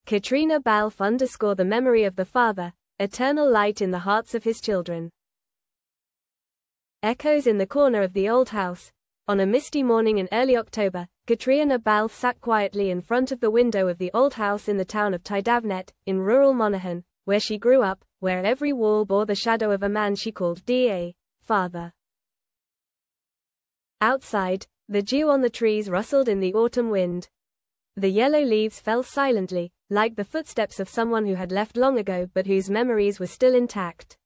Caitriona Balfe underscore the memory of the father, eternal light in the hearts of his children. Echoes in the corner of the old house. On a misty morning in early October, Caitriona Balfe sat quietly in front of the window of the old house in the town of Tydavnet, in rural Monaghan, where she grew up, where every wall bore the shadow of a man she called father. Outside, the dew on the trees rustled in the autumn wind. The yellow leaves fell silently, like the footsteps of someone who had left long ago but whose memories were still intact.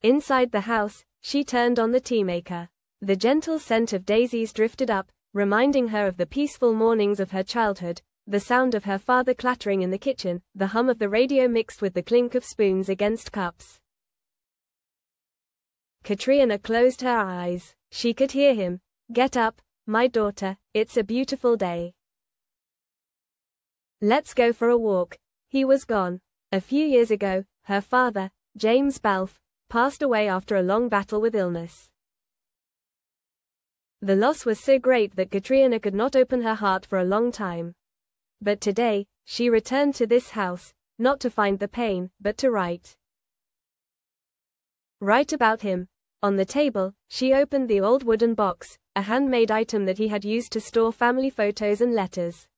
Inside the house, she turned on the teamaker. The gentle scent of daisies drifted up, reminding her of the peaceful mornings of her childhood, the sound of her father clattering in the kitchen, the hum of the radio mixed with the clink of spoons against cups. Caitriona closed her eyes. She could hear him. "Get up, my daughter, it's a beautiful day. Let's go for a walk." He was gone. A few years ago, her father, James Balfe, passed away after a long battle with illness. The loss was so great that Caitriona could not open her heart for a long time. But today, she returned to this house, not to find the pain, but to write. Write about him. On the table, she opened the old wooden box, a handmade item that he had used to store family photos and letters.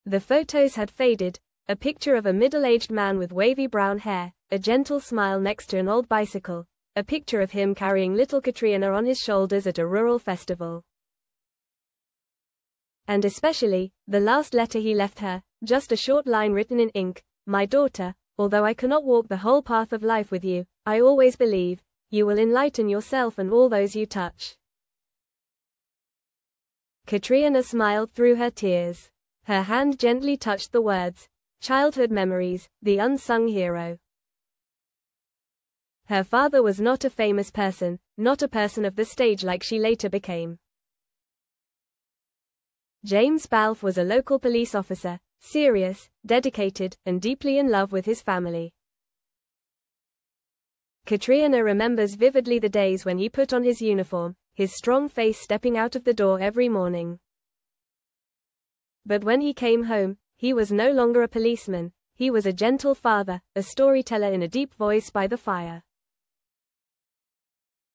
The photos had faded, a picture of a middle-aged man with wavy brown hair, a gentle smile next to an old bicycle, a picture of him carrying little Caitriona on his shoulders at a rural festival. And especially, the last letter he left her, just a short line written in ink: "My daughter, although I cannot walk the whole path of life with you, I always believe, you will enlighten yourself and all those you touch." Caitriona smiled through her tears. Her hand gently touched the words, "Childhood memories, the unsung hero." Her father was not a famous person, not a person of the stage like she later became. James Balfe was a local police officer, serious, dedicated, and deeply in love with his family. Caitriona remembers vividly the days when he put on his uniform, his strong face stepping out of the door every morning. But when he came home, he was no longer a policeman, he was a gentle father, a storyteller in a deep voice by the fire.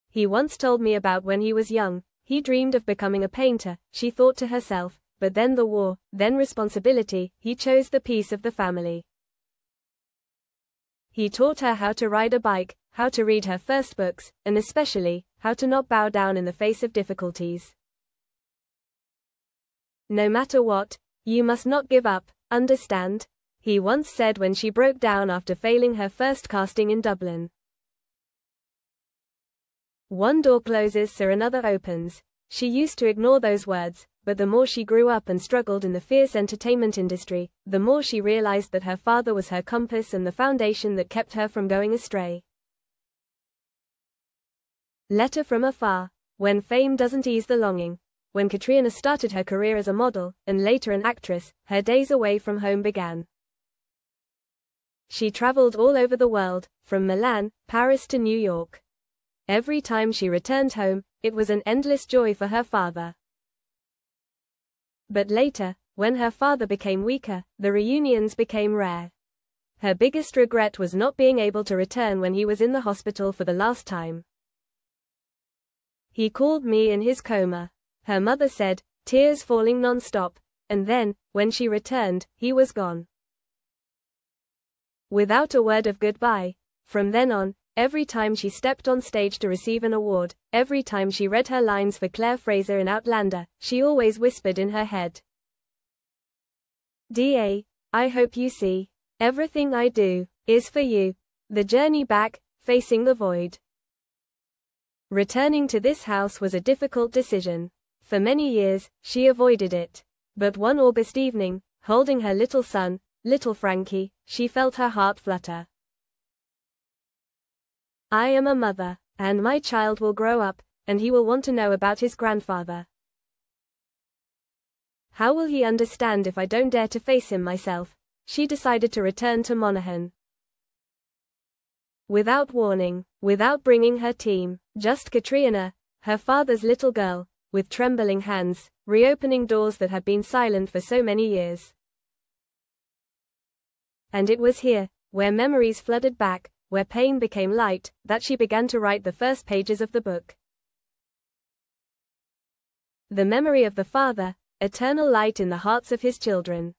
"He once told me about when he was young, he dreamed of becoming a painter," she thought to herself, but then the war, then responsibility, he chose the peace of the family. He taught her how to ride a bike, how to read her first books, and especially, how to not bow down in the face of difficulties. "No matter what, you must not give up, understand?" he once said when she broke down after failing her first casting in Dublin. One door closes so another opens. She used to ignore those words, but the more she grew up and struggled in the fierce entertainment industry, the more she realized that her father was her compass and the foundation that kept her from going astray. Letter from afar. When fame doesn't ease the longing. When Caitriona started her career as a model, and later an actress, her days away from home began. She traveled all over the world, from Milan, Paris to New York. Every time she returned home, it was an endless joy for her father. But later, when her father became weaker, the reunions became rare. Her biggest regret was not being able to return when he was in the hospital for the last time. "He called me in his coma," her mother said, tears falling non-stop, and then, when she returned, he was gone. Without a word of goodbye. From then on, every time she stepped on stage to receive an award, every time she read her lines for Claire Fraser in Outlander, she always whispered in her head, I hope you see. Everything I do is for you." The journey back, facing the void. Returning to this house was a difficult decision. For many years, she avoided it. But one August evening, holding her little son, little Frankie, she felt her heart flutter. "I am a mother, and my child will grow up, and he will want to know about his grandfather. How will he understand if I don't dare to face him myself?" She decided to return to Monaghan. Without warning, without bringing her team, just Caitriona, her father's little girl, with trembling hands, reopening doors that had been silent for so many years. And it was here, where memories flooded back, where pain became light, that she began to write the first pages of the book. The memory of the Father, eternal light in the hearts of his children.